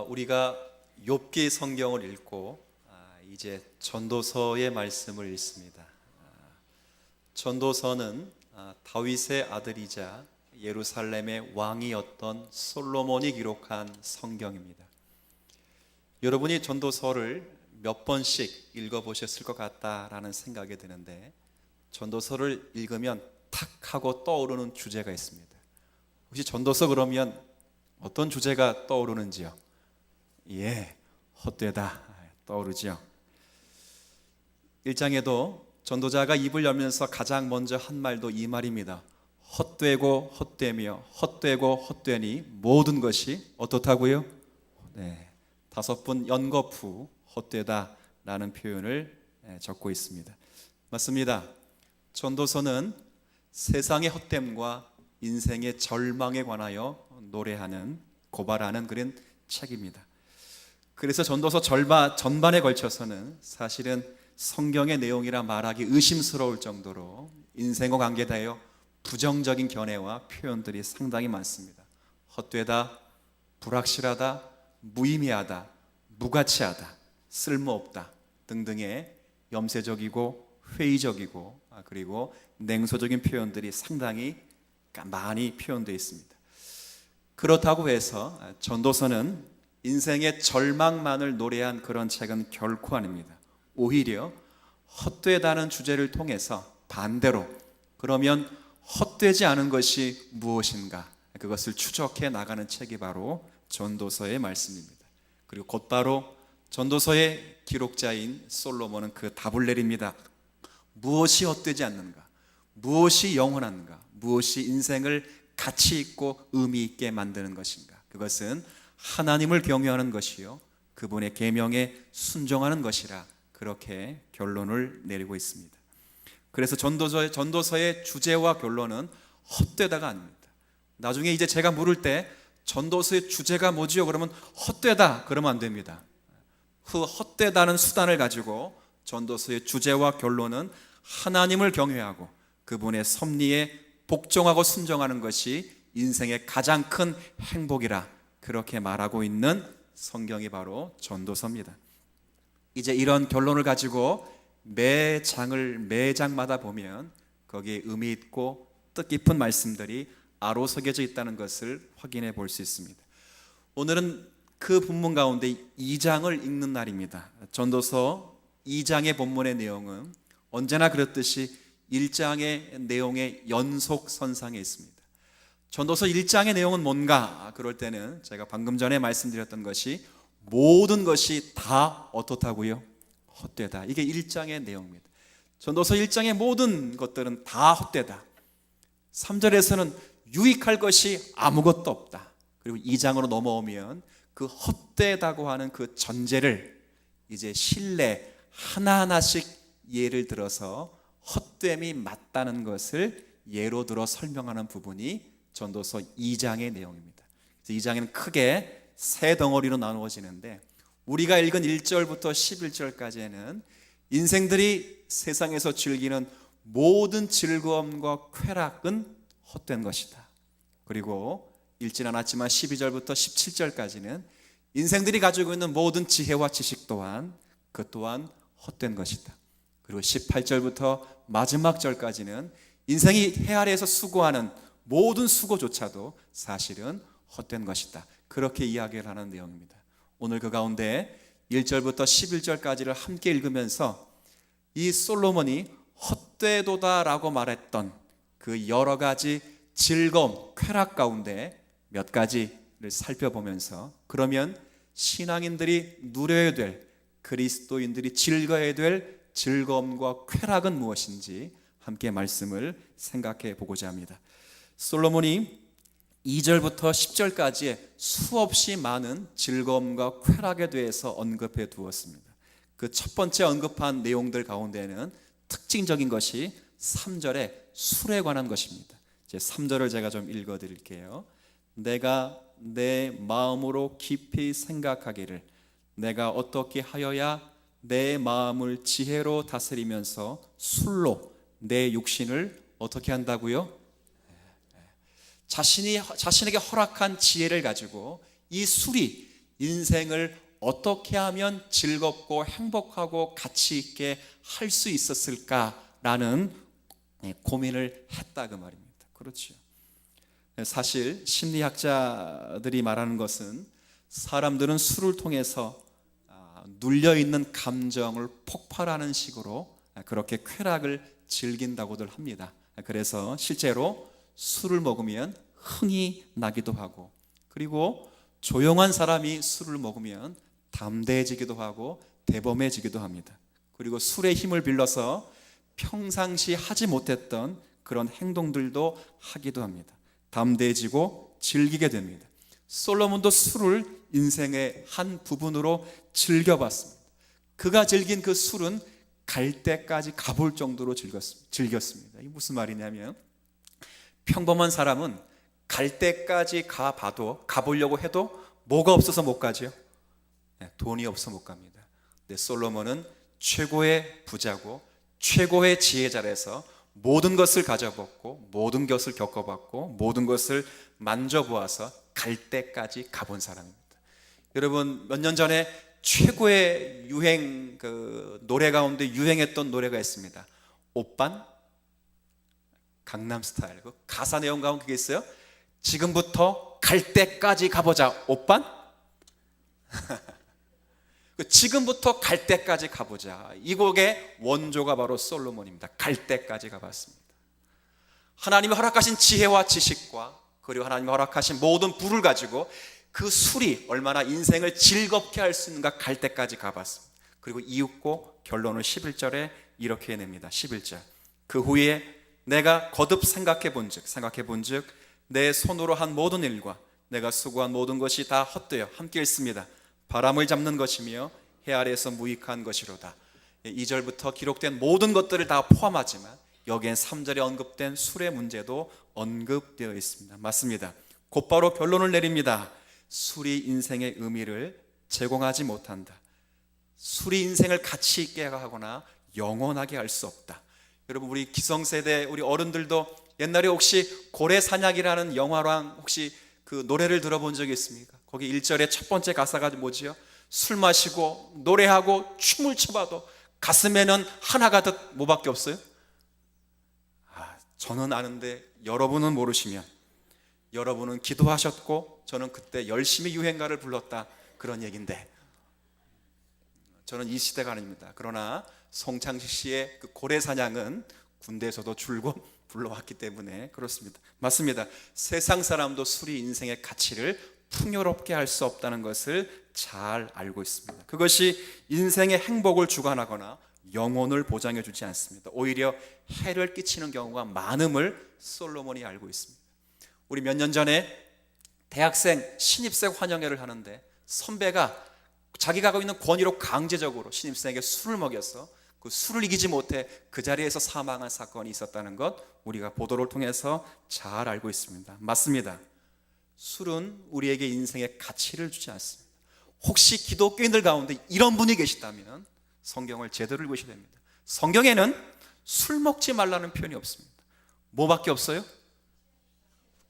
우리가 욥기 성경을 읽고 이제 전도서의 말씀을 읽습니다. 전도서는 다윗의 아들이자 예루살렘의 왕이었던 솔로몬이 기록한 성경입니다. 여러분이 전도서를 몇 번씩 읽어보셨을 것 같다라는 생각이 드는데, 전도서를 읽으면 탁 하고 떠오르는 주제가 있습니다. 혹시 전도서 그러면 어떤 주제가 떠오르는지요? 헛되다 떠오르죠. 1장에도 전도자가 입을 열면서 가장 먼저 한 말도 이 말입니다. 헛되고 헛되며 헛되고 헛되니 모든 것이 어떻다고요? 5번 연거푸 헛되다 라는 표현을 적고 있습니다. 맞습니다. 전도서는 세상의 헛됨과 인생의 절망에 관하여 노래하는, 고발하는 그런 책입니다. 그래서 전도서 전반에 걸쳐서는 사실은 성경의 내용이라 말하기 의심스러울 정도로 인생과 관계되어 부정적인 견해와 표현들이 상당히 많습니다. 헛되다, 불확실하다, 무의미하다, 무가치하다, 쓸모없다 등등의 염세적이고 회의적이고 그리고 냉소적인 표현들이 상당히 많이 표현되어 있습니다. 그렇다고 해서 전도서는 인생의 절망만을 노래한 그런 책은 결코 아닙니다. 오히려 헛되다는 주제를 통해서 반대로, 그러면 헛되지 않은 것이 무엇인가, 그것을 추적해 나가는 책이 바로 전도서의 말씀입니다. 그리고 곧바로 전도서의 기록자인 솔로몬은 그 답을 내립니다. 무엇이 헛되지 않는가? 무엇이 영원한가? 무엇이 인생을 가치 있고 의미 있게 만드는 것인가? 그것은 하나님을 경외하는 것이요, 그분의 계명에 순종하는 것이라, 그렇게 결론을 내리고 있습니다. 그래서 전도서의 주제와 결론은 헛되다가 아닙니다. 나중에 이제 제가 물을 때 전도서의 주제가 뭐지요? 그러면 헛되다 그러면 안 됩니다. 그 헛되다는 수단을 가지고 전도서의 주제와 결론은 하나님을 경외하고 그분의 섭리에 복종하고 순종하는 것이 인생의 가장 큰 행복이라, 그렇게 말하고 있는 성경이 바로 전도서입니다. 이제 이런 결론을 가지고 매 장마다 보면 거기에 의미 있고 뜻깊은 말씀들이 아로 새겨져 있다는 것을 확인해 볼 수 있습니다. 오늘은 그 본문 가운데 2장을 읽는 날입니다. 전도서 2장의 본문의 내용은 언제나 그렇듯이 1장의 내용의 연속선상에 있습니다. 전도서 1장의 내용은 뭔가? 그럴 때는 제가 방금 전에 말씀드렸던 것이 모든 것이 다 어떻다고요? 헛되다. 이게 1장의 내용입니다. 전도서 1장의 모든 것들은 다 헛되다. 3절에서는 유익할 것이 아무것도 없다. 그리고 2장으로 넘어오면 그 헛되다고 하는 그 전제를 이제 신뢰 하나하나씩 예를 들어서 헛됨이 맞다는 것을 예로 들어 설명하는 부분이 전도서 2장의 내용입니다. 2장에는 크게 세 덩어리로 나누어지는데, 우리가 읽은 1절부터 11절까지는 인생들이 세상에서 즐기는 모든 즐거움과 쾌락은 헛된 것이다. 그리고 읽진 않았지만 12절부터 17절까지는 인생들이 가지고 있는 모든 지혜와 지식 또한 그 또한 헛된 것이다. 그리고 18절부터 마지막 절까지는 인생이 헤아려서 수고하는 모든 수고조차도 사실은 헛된 것이다. 그렇게 이야기를 하는 내용입니다. 오늘 그 가운데 1절부터 11절까지를 함께 읽으면서 이 솔로몬이 헛되도다라고 말했던 그 여러 가지 즐거움, 쾌락 가운데 몇 가지를 살펴보면서, 그러면 신앙인들이 누려야 될, 그리스도인들이 즐거워야 될 즐거움과 쾌락은 무엇인지 함께 말씀을 생각해 보고자 합니다. 솔로몬이 2절부터 10절까지의 수없이 많은 즐거움과 쾌락에 대해서 언급해 두었습니다. 그 첫 번째 언급한 내용들 가운데는 특징적인 것이 3절의 술에 관한 것입니다. 3절을 제가 좀 읽어 드릴게요. 내가 내 마음으로 깊이 생각하기를, 내가 어떻게 하여야 내 마음을 지혜로 다스리면서 술로 내 육신을 어떻게 한다고요? 자신에게 허락한 지혜를 가지고 이 술이 인생을 어떻게 하면 즐겁고 행복하고 가치 있게 할 수 있었을까라는 고민을 했다 그 말입니다. 그렇죠. 사실 심리학자들이 말하는 것은 사람들은 술을 통해서 눌려있는 감정을 폭발하는 식으로 그렇게 쾌락을 즐긴다고들 합니다. 그래서 실제로 술을 먹으면 흥이 나기도 하고, 그리고 조용한 사람이 술을 먹으면 담대해지기도 하고 대범해지기도 합니다. 그리고 술의 힘을 빌려서 평상시 하지 못했던 그런 행동들도 하기도 합니다. 담대해지고 즐기게 됩니다. 솔로몬도 술을 인생의 한 부분으로 즐겨봤습니다. 그가 즐긴 그 술은 갈 때까지 가볼 정도로 즐겼습니다. 이게 무슨 말이냐면, 평범한 사람은 갈 때까지 가보려고 해도 뭐가 없어서 못 가죠? 돈이 없어 못 갑니다. 근데 솔로몬은 최고의 부자고 최고의 지혜자라서 모든 것을 가져봤고 모든 것을 겪어봤고 모든 것을 만져보아서 갈 때까지 가본 사람입니다. 여러분, 몇 년 전에 최고의 유행 노래 가운데 유행했던 노래가 있습니다. 오빤 강남스타일. 그 가사 내용 가운데 그게 있어요. 지금부터 갈 때까지 가보자 오빤. 지금부터 갈 때까지 가보자. 이 곡의 원조가 바로 솔로몬입니다. 갈 때까지 가봤습니다. 하나님이 허락하신 지혜와 지식과 그리고 하나님이 허락하신 모든 부를 가지고 그 술이 얼마나 인생을 즐겁게 할 수 있는가 갈 때까지 가봤습니다. 그리고 이윽고 결론을 11절에 이렇게 냅니다. 11절. 그 후에 내가 거듭 생각해 본즉 내 손으로 한 모든 일과 내가 수고한 모든 것이 다 헛되어 함께 있습니다. 바람을 잡는 것이며 해 아래에서 무익한 것이로다. 2절부터 기록된 모든 것들을 다 포함하지만 여기엔 3절에 언급된 술의 문제도 언급되어 있습니다. 맞습니다. 곧바로 결론을 내립니다. 술이 인생의 의미를 제공하지 못한다. 술이 인생을 가치 있게 하거나 영원하게 할 수 없다. 여러분, 우리 기성세대 우리 어른들도 옛날에 혹시 고래사냥이라는 영화랑 혹시 그 노래를 들어본 적이 있습니까? 거기 1절의 첫 번째 가사가 뭐지요? 술 마시고 노래하고 춤을 춰봐도 가슴에는 하나가 더 뭐밖에 없어요? 저는 아는데 여러분은 모르시면, 여러분은 기도하셨고 저는 그때 열심히 유행가를 불렀다 그런 얘기인데, 저는 이 시대가 아닙니다. 그러나 송창식 씨의 그 고래사냥은 군대에서도 줄곧 불러왔기 때문에 그렇습니다. 맞습니다. 세상 사람도 술이 인생의 가치를 풍요롭게 할 수 없다는 것을 잘 알고 있습니다. 그것이 인생의 행복을 주관하거나 영혼을 보장해 주지 않습니다. 오히려 해를 끼치는 경우가 많음을 솔로몬이 알고 있습니다. 우리 몇 년 전에 대학생 신입생 환영회를 하는데 선배가 자기가 갖고 있는 권위로 강제적으로 신입생에게 술을 먹여서 그 술을 이기지 못해 그 자리에서 사망한 사건이 있었다는 것 우리가 보도를 통해서 잘 알고 있습니다. 맞습니다. 술은 우리에게 인생의 가치를 주지 않습니다. 혹시 기독교인들 가운데 이런 분이 계시다면 성경을 제대로 읽으셔야 됩니다. 성경에는 술 먹지 말라는 표현이 없습니다. 뭐밖에 없어요?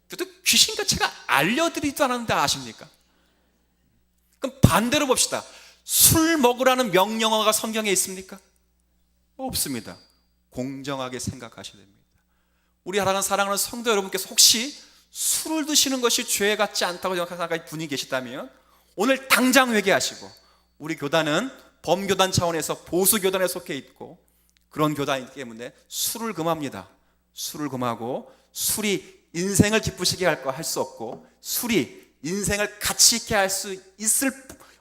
그래도 귀신같이 제가 알려드리지도 않았는데 아십니까? 그럼 반대로 봅시다. 술 먹으라는 명령어가 성경에 있습니까? 없습니다. 공정하게 생각하셔야 됩니다. 우리 사랑하는 성도 여러분께서 혹시 술을 드시는 것이 죄 같지 않다고 생각하는 분이 계시다면 오늘 당장 회개하시고, 우리 교단은 범교단 차원에서 보수교단에 속해 있고 그런 교단이기 때문에 술을 금합니다. 술을 금하고, 술이 인생을 기쁘시게 할 수 없고 술이 인생을 가치 있게 할 수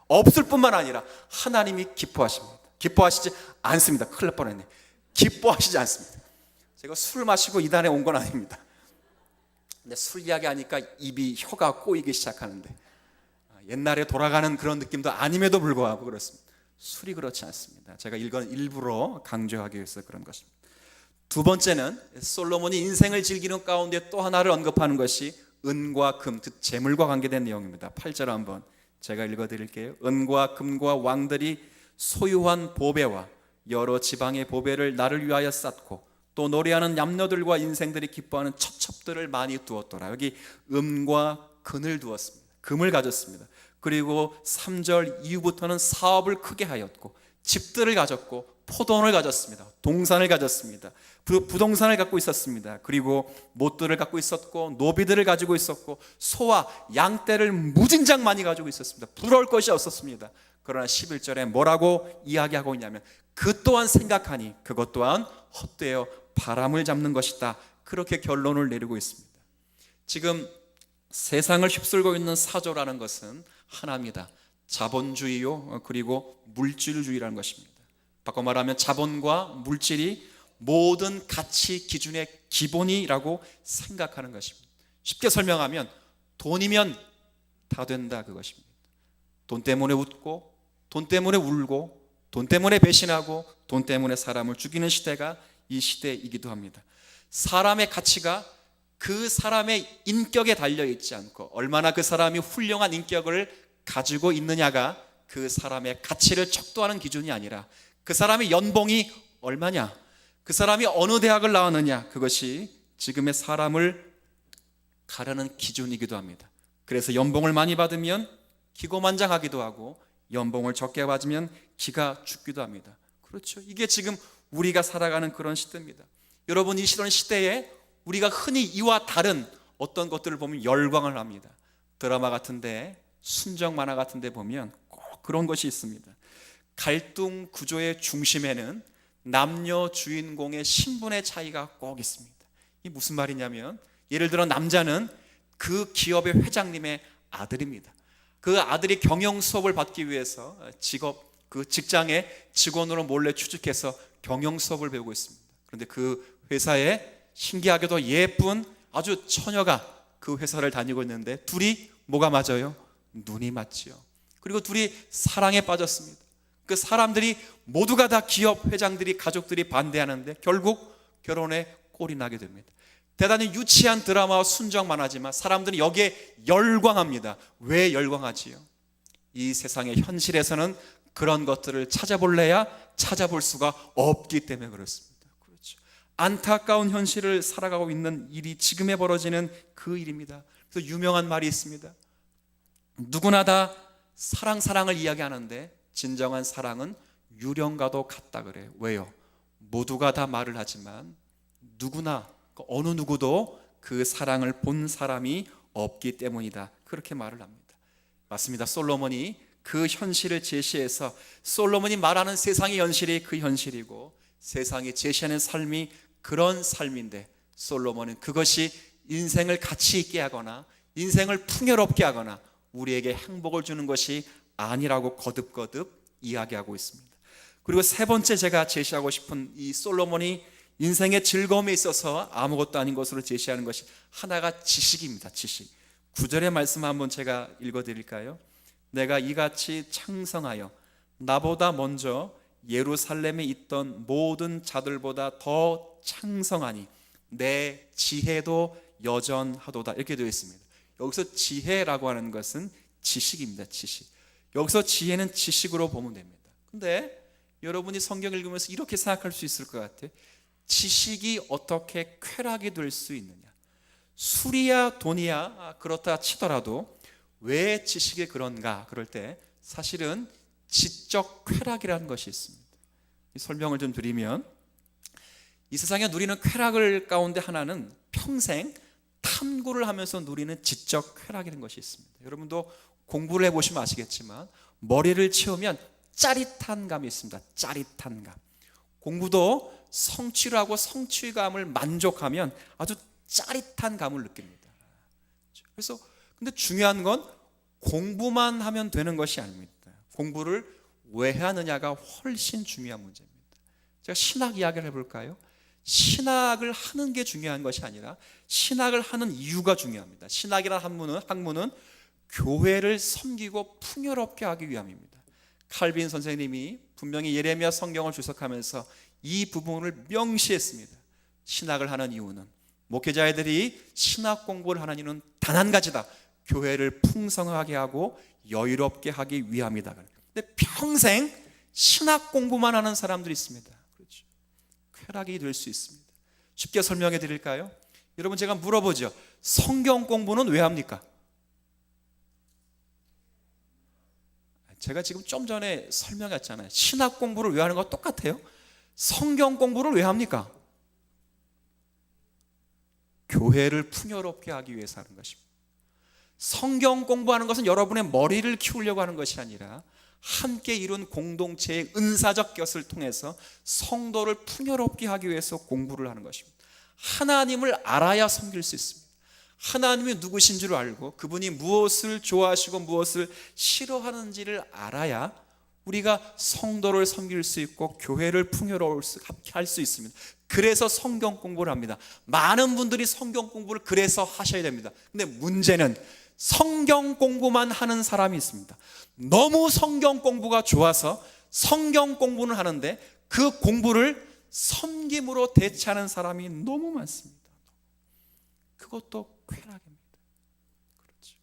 없을 뿐만 아니라 하나님이 기뻐하십니다. 기뻐하시지 않습니다. 큰일 날 뻔했네. 기뻐하시지 않습니다. 제가 술을 마시고 이단에 온 건 아닙니다. 근데 술 이야기하니까 혀가 꼬이기 시작하는데, 옛날에 돌아가는 그런 느낌도 아님에도 불구하고 그렇습니다. 술이 그렇지 않습니다. 제가 이건 일부러 강조하기 위해서 그런 것입니다. 두 번째는 솔로몬이 인생을 즐기는 가운데 또 하나를 언급하는 것이 은과 금, 즉 재물과 관계된 내용입니다. 8절 한번 제가 읽어드릴게요. 은과 금과 왕들이 소유한 보배와 여러 지방의 보배를 나를 위하여 쌓고 또 노래하는 얌녀들과 인생들이 기뻐하는 첩첩들을 많이 두었더라. 여기 은과 금을 두었습니다. 금을 가졌습니다. 그리고 3절 이후부터는 사업을 크게 하였고 집들을 가졌고 포도원을 가졌습니다. 동산을 가졌습니다. 부동산을 갖고 있었습니다. 그리고 못들을 갖고 있었고 노비들을 가지고 있었고 소와 양떼를 무진장 많이 가지고 있었습니다. 부러울 것이 없었습니다. 그러나 11절에 뭐라고 이야기하고 있냐면 그 또한 생각하니 그것 또한 헛되어 바람을 잡는 것이다. 그렇게 결론을 내리고 있습니다. 지금 세상을 휩쓸고 있는 사조라는 것은 하나입니다. 자본주의요, 그리고 물질주의라는 것입니다. 바꿔 말하면 자본과 물질이 모든 가치 기준의 기본이라고 생각하는 것입니다. 쉽게 설명하면 돈이면 다 된다, 그것입니다. 돈 때문에 웃고 돈 때문에 울고 돈 때문에 배신하고 돈 때문에 사람을 죽이는 시대가 이 시대이기도 합니다. 사람의 가치가 그 사람의 인격에 달려있지 않고 얼마나 그 사람이 훌륭한 인격을 가지고 있느냐가 그 사람의 가치를 척도하는 기준이 아니라 그 사람의 연봉이 얼마냐, 그 사람이 어느 대학을 나왔느냐, 그것이 지금의 사람을 가르는 기준이기도 합니다. 그래서 연봉을 많이 받으면 기고만장하기도 하고 연봉을 적게 받으면 기가 죽기도 합니다. 그렇죠. 이게 지금 우리가 살아가는 그런 시대입니다. 여러분, 이 시대에 우리가 흔히 이와 다른 어떤 것들을 보면 열광을 합니다. 드라마 같은데, 순정 만화 같은데 보면 꼭 그런 것이 있습니다. 갈등 구조의 중심에는 남녀 주인공의 신분의 차이가 꼭 있습니다. 이게 무슨 말이냐면, 예를 들어 남자는 그 기업의 회장님의 아들입니다. 그 아들이 경영 수업을 받기 위해서 그 직장의 직원으로 몰래 추측해서 경영 수업을 배우고 있습니다. 그런데 그 회사에 신기하게도 예쁜 아주 처녀가 그 회사를 다니고 있는데 둘이 뭐가 맞아요? 눈이 맞지요. 그리고 둘이 사랑에 빠졌습니다. 그 사람들이 모두가 다 기업 회장들이, 가족들이 반대하는데 결국 결혼에 꼴이 나게 됩니다. 대단히 유치한 드라마와 순정 만화지만 사람들은 여기에 열광합니다. 왜 열광하지요? 이 세상의 현실에서는 그런 것들을 찾아볼래야 찾아볼 수가 없기 때문에 그렇습니다. 그렇죠. 안타까운 현실을 살아가고 있는 일이 지금에 벌어지는 그 일입니다. 그래서 유명한 말이 있습니다. 누구나 다 사랑을 이야기하는데 진정한 사랑은 유령과도 같다 그래요. 왜요? 모두가 다 말을 하지만 누구나, 어느 누구도 그 사랑을 본 사람이 없기 때문이다, 그렇게 말을 합니다. 맞습니다. 솔로몬이 그 현실을 제시해서 솔로몬이 말하는 세상의 현실이 그 현실이고 세상이 제시하는 삶이 그런 삶인데, 솔로몬은 그것이 인생을 가치 있게 하거나 인생을 풍요롭게 하거나 우리에게 행복을 주는 것이 아니라고 거듭거듭 이야기하고 있습니다. 그리고 세 번째 제가 제시하고 싶은 이 솔로몬이 인생의 즐거움에 있어서 아무것도 아닌 것으로 제시하는 것이 하나가 지식입니다. 지식. 9절의 말씀 한번 제가 읽어드릴까요? 내가 이같이 창성하여 나보다 먼저 예루살렘에 있던 모든 자들보다 더 창성하니 내 지혜도 여전하도다, 이렇게 되어 있습니다. 여기서 지혜라고 하는 것은 지식입니다. 지식. 여기서 지혜는 지식으로 보면 됩니다. 근데 여러분이 성경 읽으면서 이렇게 생각할 수 있을 것 같아요. 지식이 어떻게 쾌락이 될 수 있느냐? 술이야 돈이야 그렇다 치더라도 왜 지식이 그런가? 그럴 때 사실은 지적 쾌락이라는 것이 있습니다. 이 설명을 좀 드리면, 이 세상에 누리는 쾌락을 가운데 하나는 평생 탐구를 하면서 누리는 지적 쾌락이라는 것이 있습니다. 여러분도 공부를 해보시면 아시겠지만 머리를 채우면 짜릿한 감이 있습니다. 짜릿한 감. 공부도 성취를 하고 성취감을 만족하면 아주 짜릿한 감을 느낍니다. 그래서 근데 중요한 건 공부만 하면 되는 것이 아닙니다. 공부를 왜 하느냐가 훨씬 중요한 문제입니다. 제가 신학 이야기를 해볼까요? 신학을 하는 게 중요한 것이 아니라 신학을 하는 이유가 중요합니다. 신학이라는 학문은 교회를 섬기고 풍요롭게 하기 위함입니다. 칼빈 선생님이 분명히 예레미야 성경을 주석하면서 이 부분을 명시했습니다. 신학을 하는 이유는, 목회자들이 신학 공부를 하는 이유는 단 한 가지다. 교회를 풍성하게 하고 여유롭게 하기 위함이다. 근데 평생 신학 공부만 하는 사람들이 있습니다. 그렇죠. 쾌락이 될 수 있습니다. 쉽게 설명해 드릴까요? 여러분, 제가 물어보죠. 성경 공부는 왜 합니까? 제가 지금 좀 전에 설명했잖아요. 신학 공부를 왜 하는 거 똑같아요. 성경 공부를 왜 합니까? 교회를 풍요롭게 하기 위해서 하는 것입니다. 성경 공부하는 것은 여러분의 머리를 키우려고 하는 것이 아니라 함께 이룬 공동체의 은사적 것을 통해서 성도를 풍요롭게 하기 위해서 공부를 하는 것입니다. 하나님을 알아야 섬길 수 있습니다. 하나님이 누구신 줄 알고 그분이 무엇을 좋아하시고 무엇을 싫어하는지를 알아야 우리가 성도를 섬길 수 있고 교회를 풍요롭게 할 수 있습니다. 그래서 성경 공부를 합니다. 많은 분들이 성경 공부를 그래서 하셔야 됩니다. 근데 문제는 성경 공부만 하는 사람이 있습니다. 너무 성경 공부가 좋아서 성경 공부는 하는데 그 공부를 섬김으로 대체하는 사람이 너무 많습니다. 그것도 쾌락입니다. 그렇죠.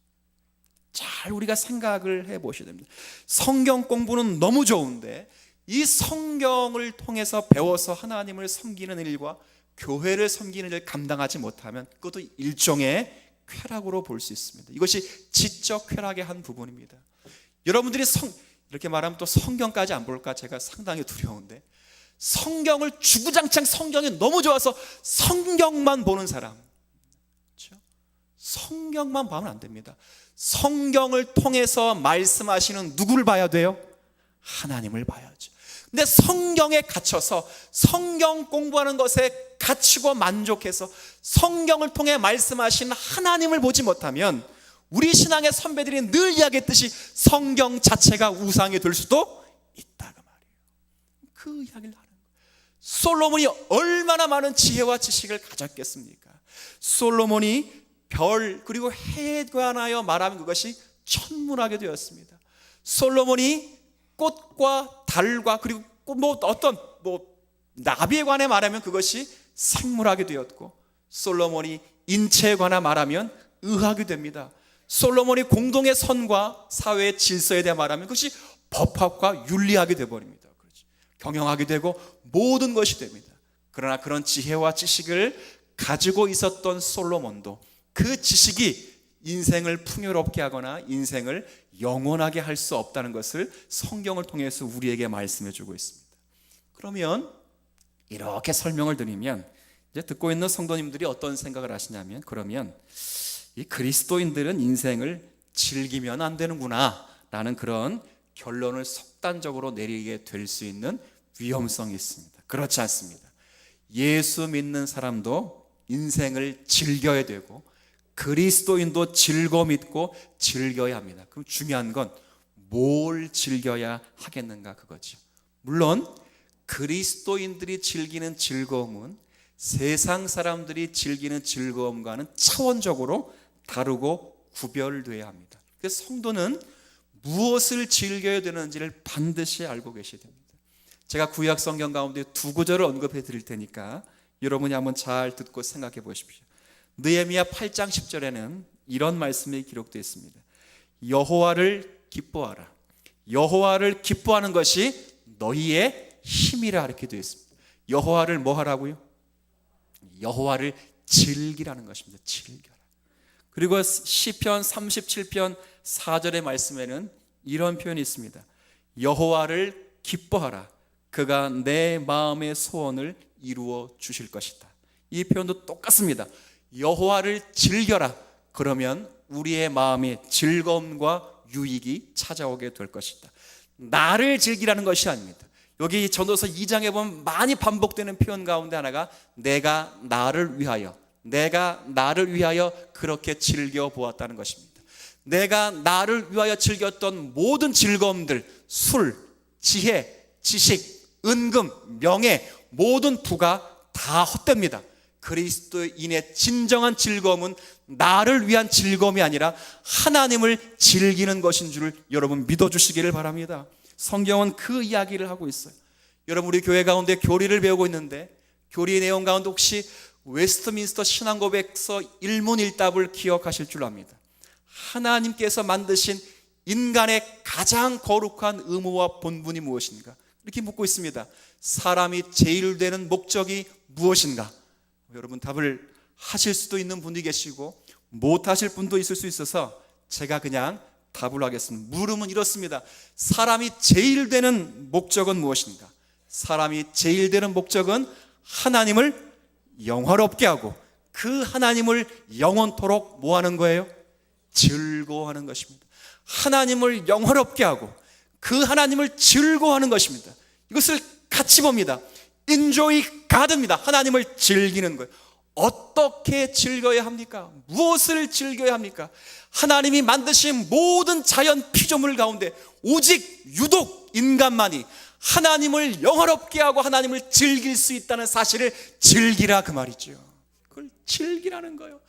잘 우리가 생각을 해보셔야 됩니다. 성경 공부는 너무 좋은데 이 성경을 통해서 배워서 하나님을 섬기는 일과 교회를 섬기는 일을 감당하지 못하면 그것도 일종의 쾌락으로 볼 수 있습니다. 이것이 지적 쾌락의 한 부분입니다. 여러분들이 이렇게 말하면 또 성경까지 안 볼까 제가 상당히 두려운데, 성경을 주구장창 성경이 너무 좋아서 성경만 보는 사람, 그렇죠? 성경만 보면 안 됩니다. 성경을 통해서 말씀하시는 누구를 봐야 돼요? 하나님을 봐야죠. 근데 성경에 갇혀서 성경 공부하는 것에 갇히고 만족해서 성경을 통해 말씀하신 하나님을 보지 못하면 우리 신앙의 선배들이 늘 이야기했듯이 성경 자체가 우상이 될 수도 있다고 말이에요. 그 이야기를 하는 거예요. 솔로몬이 얼마나 많은 지혜와 지식을 가졌겠습니까? 솔로몬이 별 그리고 해에 관하여 말하면 그것이 천문학이 되었습니다. 솔로몬이 꽃과 달과 그리고 나비에 관해 말하면 그것이 생물학이 되었고, 솔로몬이 인체에 관해 말하면 의학이 됩니다. 솔로몬이 공동의 선과 사회의 질서에 대해 말하면 그것이 법학과 윤리학이 되어버립니다. 그렇죠. 경영학이 되고 모든 것이 됩니다. 그러나 그런 지혜와 지식을 가지고 있었던 솔로몬도 그 지식이 인생을 풍요롭게 하거나 인생을 영원하게 할 수 없다는 것을 성경을 통해서 우리에게 말씀해 주고 있습니다. 그러면 이렇게 설명을 드리면 이제 듣고 있는 성도님들이 어떤 생각을 하시냐면, 그러면 이 그리스도인들은 인생을 즐기면 안 되는구나 라는 그런 결론을 속단적으로 내리게 될 수 있는 위험성이 있습니다. 그렇지 않습니다. 예수 믿는 사람도 인생을 즐겨야 되고 그리스도인도 즐거움 있고 즐겨야 합니다. 그럼 중요한 건 뭘 즐겨야 하겠는가 그거죠. 물론 그리스도인들이 즐기는 즐거움은 세상 사람들이 즐기는 즐거움과는 차원적으로 다르고 구별되어야 합니다. 그래서 성도는 무엇을 즐겨야 되는지를 반드시 알고 계셔야 됩니다. 제가 구약 성경 가운데 두 구절을 언급해 드릴 테니까 여러분이 한번 잘 듣고 생각해 보십시오. 느헤미야 8장 10절에는 이런 말씀이 기록되어 있습니다. 여호와를 기뻐하라. 여호와를 기뻐하는 것이 너희의 힘이라 이렇게 되어 있습니다. 여호와를 뭐 하라고요? 여호와를 즐기라는 것입니다. 즐겨라. 그리고 시편 37편 4절의 말씀에는 이런 표현이 있습니다. 여호와를 기뻐하라. 그가 내 마음의 소원을 이루어 주실 것이다. 이 표현도 똑같습니다. 여호와를 즐겨라. 그러면 우리의 마음에 즐거움과 유익이 찾아오게 될 것이다. 나를 즐기라는 것이 아닙니다. 여기 전도서 2장에 보면 많이 반복되는 표현 가운데 하나가 내가 나를 위하여 그렇게 즐겨보았다는 것입니다. 내가 나를 위하여 즐겼던 모든 즐거움들, 술, 지혜, 지식, 은금, 명예, 모든 부가 다 헛됩니다. 그리스도인의 진정한 즐거움은 나를 위한 즐거움이 아니라 하나님을 즐기는 것인 줄 여러분 믿어주시기를 바랍니다. 성경은 그 이야기를 하고 있어요. 여러분, 우리 교회 가운데 교리를 배우고 있는데 교리 내용 가운데 혹시 웨스트민스터 신앙고백서 1문 1답을 기억하실 줄 압니다. 하나님께서 만드신 인간의 가장 거룩한 의무와 본분이 무엇인가? 이렇게 묻고 있습니다. 사람이 제일 되는 목적이 무엇인가? 여러분 답을 하실 수도 있는 분이 계시고 못 하실 분도 있을 수 있어서 제가 그냥 답을 하겠습니다. 물음은 이렇습니다. 사람이 제일 되는 목적은 무엇인가? 사람이 제일 되는 목적은 하나님을 영화롭게 하고 그 하나님을 영원토록 뭐 하는 거예요? 즐거워하는 것입니다. 하나님을 영화롭게 하고 그 하나님을 즐거워하는 것입니다. 이것을 같이 봅니다. Enjoy God입니다. 하나님을 즐기는 거예요. 어떻게 즐겨야 합니까? 무엇을 즐겨야 합니까? 하나님이 만드신 모든 자연 피조물 가운데 오직 유독 인간만이 하나님을 영화롭게 하고 하나님을 즐길 수 있다는 사실을 즐기라 그 말이죠. 그걸 즐기라는 거예요.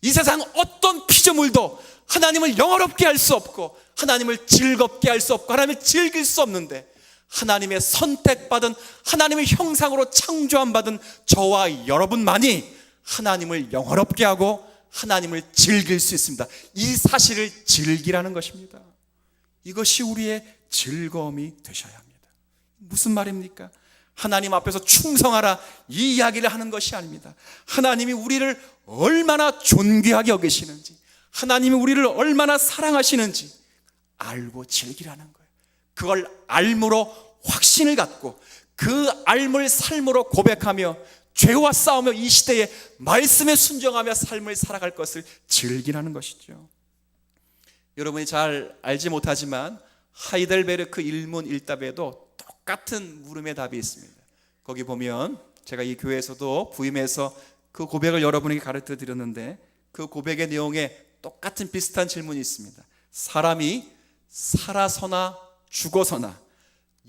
이 세상 어떤 피조물도 하나님을 영화롭게 할 수 없고 하나님을 즐겁게 할 수 없고 하나님을 즐길 수 없는데 하나님의 선택받은 하나님의 형상으로 창조한 받은 저와 여러분만이 하나님을 영화롭게 하고 하나님을 즐길 수 있습니다. 이 사실을 즐기라는 것입니다. 이것이 우리의 즐거움이 되셔야 합니다. 무슨 말입니까? 하나님 앞에서 충성하라 이 이야기를 하는 것이 아닙니다. 하나님이 우리를 얼마나 존귀하게 여기시는지, 하나님이 우리를 얼마나 사랑하시는지 알고 즐기라는 거예요. 그걸 알므로 확신을 갖고 그 알물 삶으로 고백하며 죄와 싸우며 이 시대에 말씀에 순종하며 삶을 살아갈 것을 즐기라는 것이죠. 여러분이 잘 알지 못하지만 하이델베르크 일문일답에도 똑같은 물음의 답이 있습니다. 거기 보면 제가 이 교회에서도 부임해서 그 고백을 여러분에게 가르쳐 드렸는데 그 고백의 내용에 똑같은 비슷한 질문이 있습니다. 사람이 살아서나 죽어서나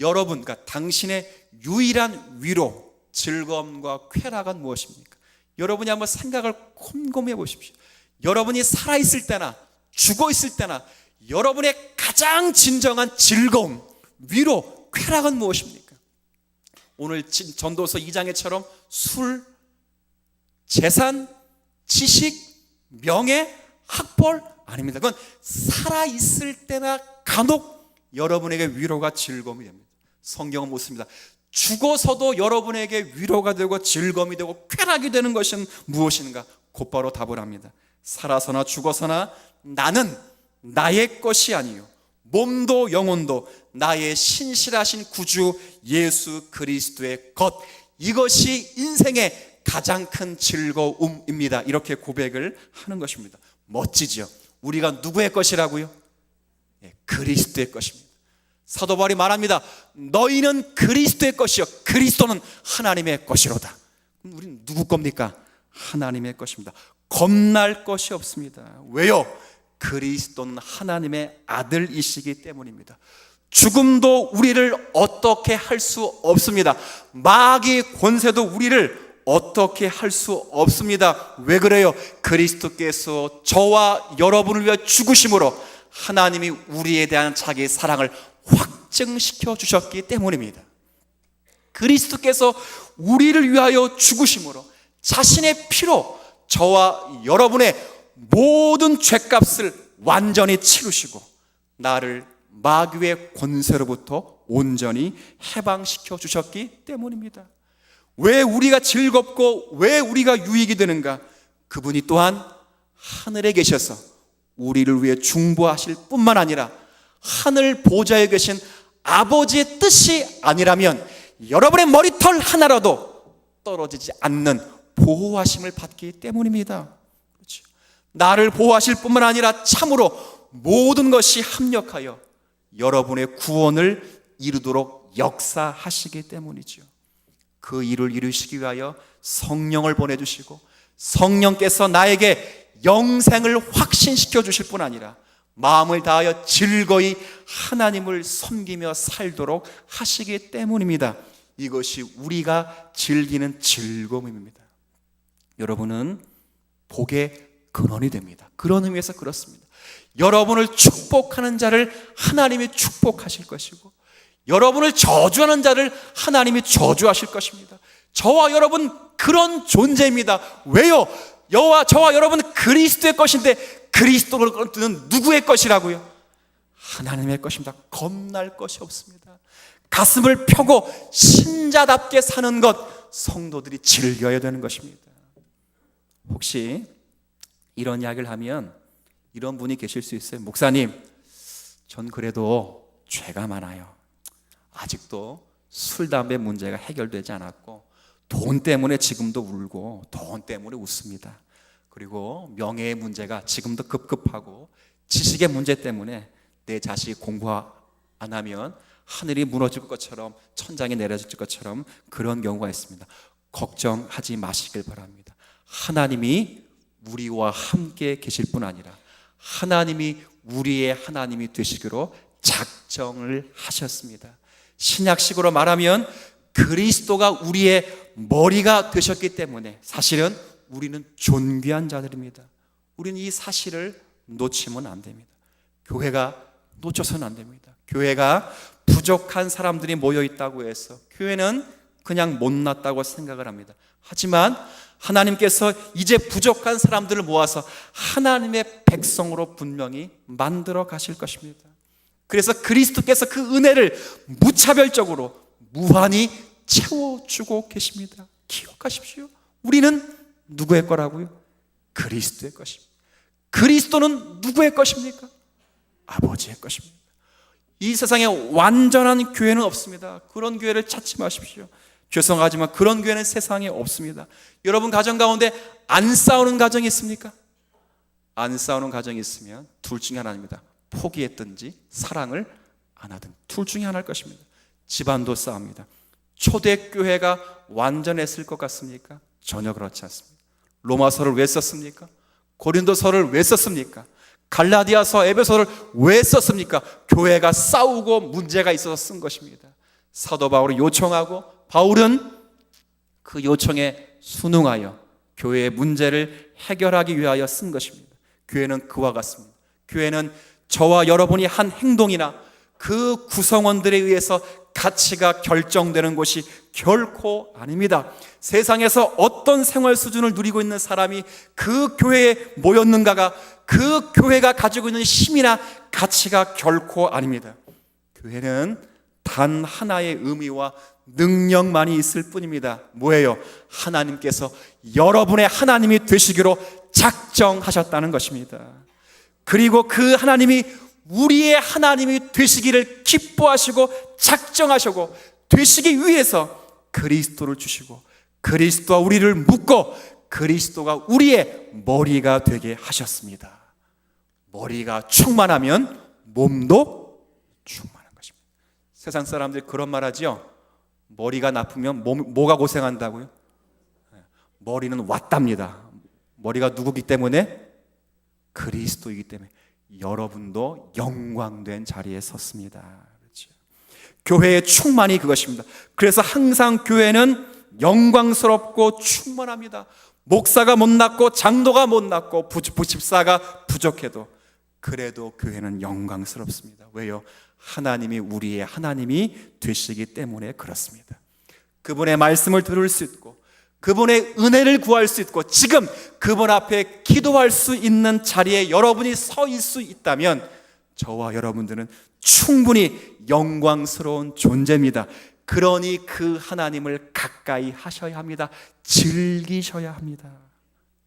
여러분, 그러니까 당신의 유일한 위로, 즐거움과 쾌락은 무엇입니까? 여러분이 한번 생각을 곰곰이 해보십시오. 여러분이 살아있을 때나 죽어있을 때나 여러분의 가장 진정한 즐거움, 위로, 쾌락은 무엇입니까? 오늘 전도서 2장에처럼 술, 재산, 지식, 명예, 학벌 아닙니다. 그건 살아있을 때나 간혹 여러분에게 위로가 즐거움이 됩니다. 성경은 묻습니다. 죽어서도 여러분에게 위로가 되고 즐거움이 되고 쾌락이 되는 것은 무엇인가? 곧바로 답을 합니다. 살아서나 죽어서나 나는 나의 것이 아니요 몸도 영혼도 나의 신실하신 구주 예수 그리스도의 것, 이것이 인생의 가장 큰 즐거움입니다. 이렇게 고백을 하는 것입니다. 멋지죠? 우리가 누구의 것이라고요? 그리스도의 것입니다. 사도 바울이 말합니다. 너희는 그리스도의 것이요 그리스도는 하나님의 것이로다. 그럼 우리는 누구 겁니까? 하나님의 것입니다. 겁날 것이 없습니다. 왜요? 그리스도는 하나님의 아들이시기 때문입니다. 죽음도 우리를 어떻게 할 수 없습니다. 마귀의 권세도 우리를 어떻게 할 수 없습니다. 왜 그래요? 그리스도께서 저와 여러분을 위해 죽으심으로 하나님이 우리에 대한 자기의 사랑을 확증시켜 주셨기 때문입니다. 그리스도께서 우리를 위하여 죽으심으로 자신의 피로 저와 여러분의 모든 죄값을 완전히 치르시고 나를 마귀의 권세로부터 온전히 해방시켜 주셨기 때문입니다. 왜 우리가 즐겁고 왜 우리가 유익이 되는가? 그분이 또한 하늘에 계셔서 우리를 위해 중보하실 뿐만 아니라 하늘 보좌에 계신 아버지의 뜻이 아니라면 여러분의 머리털 하나라도 떨어지지 않는 보호하심을 받기 때문입니다. 그렇죠? 나를 보호하실 뿐만 아니라 참으로 모든 것이 합력하여 여러분의 구원을 이루도록 역사하시기 때문이죠. 그 일을 이루시기 위하여 성령을 보내주시고 성령께서 나에게 영생을 확신시켜 주실 뿐 아니라 마음을 다하여 즐거이 하나님을 섬기며 살도록 하시기 때문입니다. 이것이 우리가 즐기는 즐거움입니다. 여러분은 복의 근원이 됩니다. 그런 의미에서 그렇습니다. 여러분을 축복하는 자를 하나님이 축복하실 것이고 여러분을 저주하는 자를 하나님이 저주하실 것입니다. 저와 여러분 그런 존재입니다. 왜요? 저와 여러분은 그리스도의 것인데 그리스도를 끊는 누구의 것이라고요? 하나님의 것입니다. 겁날 것이 없습니다. 가슴을 펴고 신자답게 사는 것 성도들이 즐겨야 되는 것입니다. 혹시 이런 이야기를 하면 이런 분이 계실 수 있어요. 목사님, 전 그래도 죄가 많아요. 아직도 술, 담배 문제가 해결되지 않았고 돈 때문에 지금도 울고 돈 때문에 웃습니다. 그리고 명예의 문제가 지금도 급급하고 지식의 문제 때문에 내 자식이 공부 안 하면 하늘이 무너질 것처럼 천장이 내려질 것처럼 그런 경우가 있습니다. 걱정하지 마시길 바랍니다. 하나님이 우리와 함께 계실 뿐 아니라 하나님이 우리의 하나님이 되시기로 작정을 하셨습니다. 신약식으로 말하면 그리스도가 우리의 머리가 되셨기 때문에 사실은 우리는 존귀한 자들입니다. 우리는 이 사실을 놓치면 안 됩니다. 교회가 놓쳐서는 안 됩니다. 교회가 부족한 사람들이 모여 있다고 해서 교회는 그냥 못났다고 생각을 합니다. 하지만 하나님께서 이제 부족한 사람들을 모아서 하나님의 백성으로 분명히 만들어 가실 것입니다. 그래서 그리스도께서 그 은혜를 무차별적으로 무한히 채워주고 계십니다. 기억하십시오. 우리는 누구의 거라고요? 그리스도의 것입니다. 그리스도는 누구의 것입니까? 아버지의 것입니다. 이 세상에 완전한 교회는 없습니다. 그런 교회를 찾지 마십시오. 죄송하지만 그런 교회는 세상에 없습니다. 여러분 가정 가운데 안 싸우는 가정이 있습니까? 안 싸우는 가정이 있으면 둘 중에 하나입니다. 포기했든지 사랑을 안 하든 둘 중에 하나일 것입니다. 집안도 싸웁니다. 초대교회가 완전했을 것 같습니까? 전혀 그렇지 않습니다. 로마서를 왜 썼습니까? 고린도서를 왜 썼습니까? 갈라디아서, 에베소를 왜 썼습니까? 교회가 싸우고 문제가 있어서 쓴 것입니다. 사도 바울이 요청하고 바울은 그 요청에 순응하여 교회의 문제를 해결하기 위하여 쓴 것입니다. 교회는 그와 같습니다. 교회는 저와 여러분이 한 행동이나 그 구성원들에 의해서 가치가 결정되는 곳이 결코 아닙니다. 세상에서 어떤 생활 수준을 누리고 있는 사람이 그 교회에 모였는가가 그 교회가 가지고 있는 힘이나 가치가 결코 아닙니다. 교회는 단 하나의 의미와 능력만이 있을 뿐입니다. 뭐예요? 하나님께서 여러분의 하나님이 되시기로 작정하셨다는 것입니다. 그리고 그 하나님이 우리의 하나님이 되시기를 기뻐하시고 작정하시고 되시기 위해서 그리스도를 주시고 그리스도와 우리를 묶고 그리스도가 우리의 머리가 되게 하셨습니다. 머리가 충만하면 몸도 충만한 것입니다. 세상 사람들이 그런 말 하죠. 머리가 나쁘면 뭐가 고생한다고요? 머리는 왔답니다. 머리가 누구기 때문에? 그리스도이기 때문에 여러분도 영광된 자리에 섰습니다. 그렇죠? 교회의 충만이 그것입니다. 그래서 항상 교회는 영광스럽고 충만합니다. 목사가 못났고 장로가 못났고 부집사가 부족해도 그래도 교회는 영광스럽습니다. 왜요? 하나님이 우리의 하나님이 되시기 때문에 그렇습니다. 그분의 말씀을 들을 수 있고 그분의 은혜를 구할 수 있고 지금 그분 앞에 기도할 수 있는 자리에 여러분이 서 있을 수 있다면 저와 여러분들은 충분히 영광스러운 존재입니다. 그러니 그 하나님을 가까이 하셔야 합니다. 즐기셔야 합니다.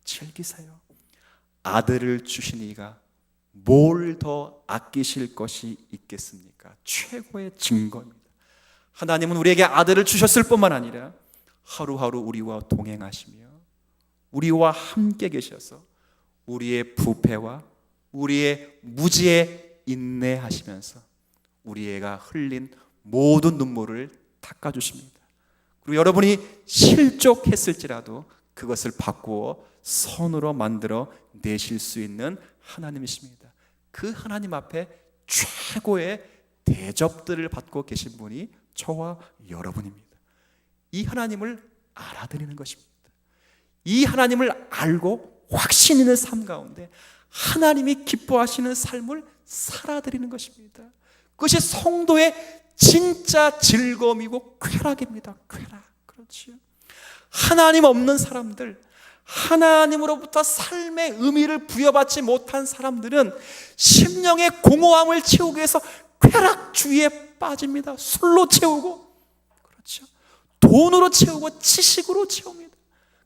즐기세요. 아들을 주신 이가 뭘 더 아끼실 것이 있겠습니까? 최고의 증거입니다. 하나님은 우리에게 아들을 주셨을 뿐만 아니라 하루하루 우리와 동행하시며 우리와 함께 계셔서 우리의 부패와 우리의 무지에 인내하시면서 우리가 흘린 모든 눈물을 닦아주십니다. 그리고 여러분이 실족했을지라도 그것을 바꾸어 선으로 만들어 내실 수 있는 하나님이십니다. 그 하나님 앞에 최고의 대접들을 받고 계신 분이 저와 여러분입니다. 이 하나님을 알아드리는 것입니다. 이 하나님을 알고 확신 있는 삶 가운데 하나님이 기뻐하시는 삶을 살아드리는 것입니다. 그것이 성도의 진짜 즐거움이고 쾌락입니다. 쾌락. 그렇지요. 하나님 없는 사람들, 하나님으로부터 삶의 의미를 부여받지 못한 사람들은 심령의 공허함을 채우기 위해서 쾌락주의에 빠집니다. 술로 채우고, 그렇죠. 돈으로 채우고 지식으로 채웁니다.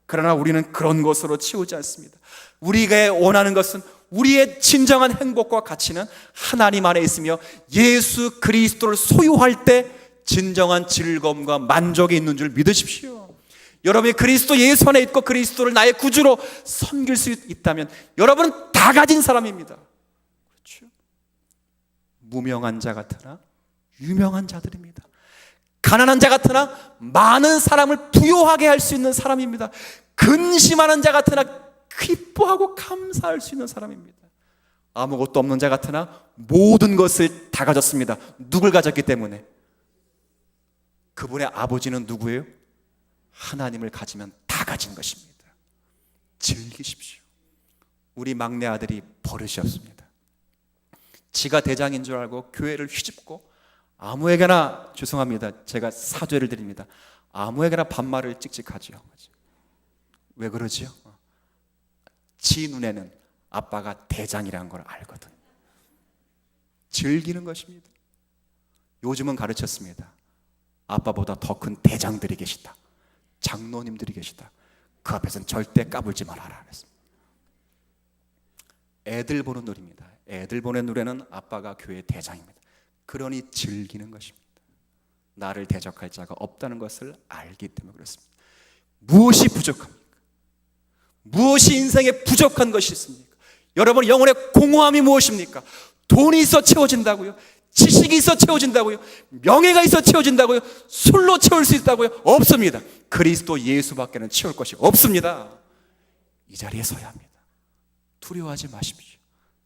그러나 우리는 그런 것으로 채우지 않습니다. 우리가 원하는 것은 우리의 진정한 행복과 가치는 하나님 안에 있으며 예수 그리스도를 소유할 때 진정한 즐거움과 만족이 있는 줄 믿으십시오. 여러분이 그리스도 예수 안에 있고 그리스도를 나의 구주로 섬길 수 있다면 여러분은 다 가진 사람입니다. 그렇죠? 무명한 자 같으나 유명한 자들입니다. 가난한 자 같으나 많은 사람을 부유하게 할 수 있는 사람입니다. 근심하는 자 같으나 기뻐하고 감사할 수 있는 사람입니다. 아무것도 없는 자 같으나 모든 것을 다 가졌습니다. 누굴 가졌기 때문에? 그분의 아버지는 누구예요? 하나님을 가지면 다 가진 것입니다. 즐기십시오. 우리 막내 아들이 버릇이 없습니다. 지가 대장인 줄 알고 교회를 휘집고 아무에게나, 죄송합니다, 제가 사죄를 드립니다, 아무에게나 반말을 찍찍하죠. 왜 그러지요? 지 눈에는 아빠가 대장이라는 걸 알거든. 즐기는 것입니다. 요즘은 가르쳤습니다. 아빠보다 더 큰 대장들이 계시다, 장로님들이 계시다. 그 앞에서는 절대 까불지 말아라 그랬습니다. 애들 보는 노래입니다. 애들 보는 노래는 아빠가 교회 대장입니다. 그러니 즐기는 것입니다. 나를 대적할 자가 없다는 것을 알기 때문에 그렇습니다. 무엇이 부족합니까? 무엇이 인생에 부족한 것이 있습니까? 여러분, 영혼의 공허함이 무엇입니까? 돈이 있어 채워진다고요? 지식이 있어 채워진다고요? 명예가 있어 채워진다고요? 술로 채울 수 있다고요? 없습니다. 그리스도 예수밖에는 채울 것이 없습니다. 이 자리에 서야 합니다. 두려워하지 마십시오.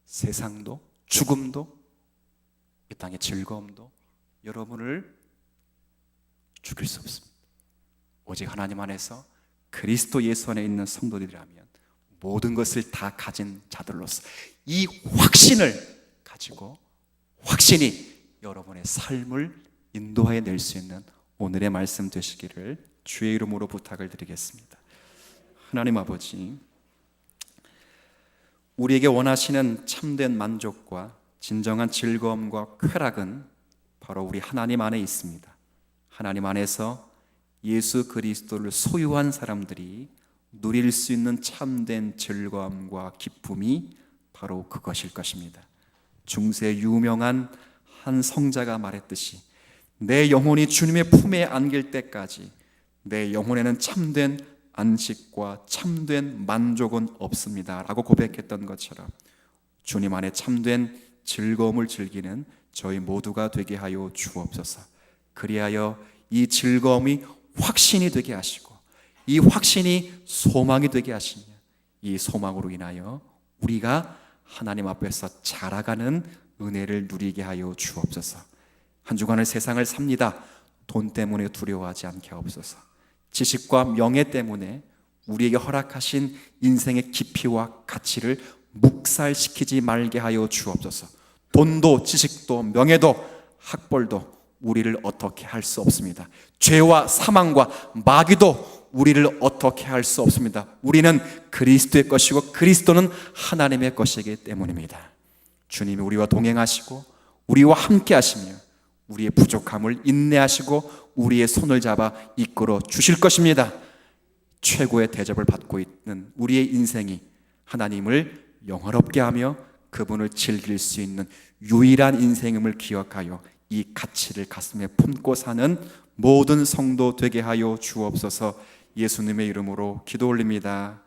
세상도 죽음도 이 땅의 즐거움도 여러분을 죽일 수 없습니다. 오직 하나님 안에서 그리스도 예수 안에 있는 성도들이라면 모든 것을 다 가진 자들로서 이 확신을 가지고 확신이 여러분의 삶을 인도하여 낼 수 있는 오늘의 말씀 되시기를 주의 이름으로 부탁을 드리겠습니다. 하나님 아버지, 우리에게 원하시는 참된 만족과 진정한 즐거움과 쾌락은 바로 우리 하나님 안에 있습니다. 하나님 안에서 예수 그리스도를 소유한 사람들이 누릴 수 있는 참된 즐거움과 기쁨이 바로 그것일 것입니다. 중세 유명한 한 성자가 말했듯이 내 영혼이 주님의 품에 안길 때까지 내 영혼에는 참된 안식과 참된 만족은 없습니다 라고 고백했던 것처럼 주님 안에 참된 즐거움을 즐기는 저희 모두가 되게 하여 주옵소서. 그리하여 이 즐거움이 확신이 되게 하시고 이 확신이 소망이 되게 하시며 이 소망으로 인하여 우리가 하나님 앞에서 자라가는 은혜를 누리게 하여 주옵소서. 한 주간을 세상을 삽니다. 돈 때문에 두려워하지 않게 하옵소서. 지식과 명예 때문에 우리에게 허락하신 인생의 깊이와 가치를 묵살시키지 말게 하여 주옵소서. 돈도 지식도 명예도 학벌도 우리를 어떻게 할 수 없습니다. 죄와 사망과 마귀도 우리를 어떻게 할 수 없습니다. 우리는 그리스도의 것이고 그리스도는 하나님의 것이기 때문입니다. 주님이 우리와 동행하시고 우리와 함께 하시며 우리의 부족함을 인내하시고 우리의 손을 잡아 이끌어 주실 것입니다. 최고의 대접을 받고 있는 우리의 인생이 하나님을 영화롭게 하며 그분을 즐길 수 있는 유일한 인생임을 기억하여 이 가치를 가슴에 품고 사는 모든 성도 되게 하여 주옵소서. 예수님의 이름으로 기도 올립니다.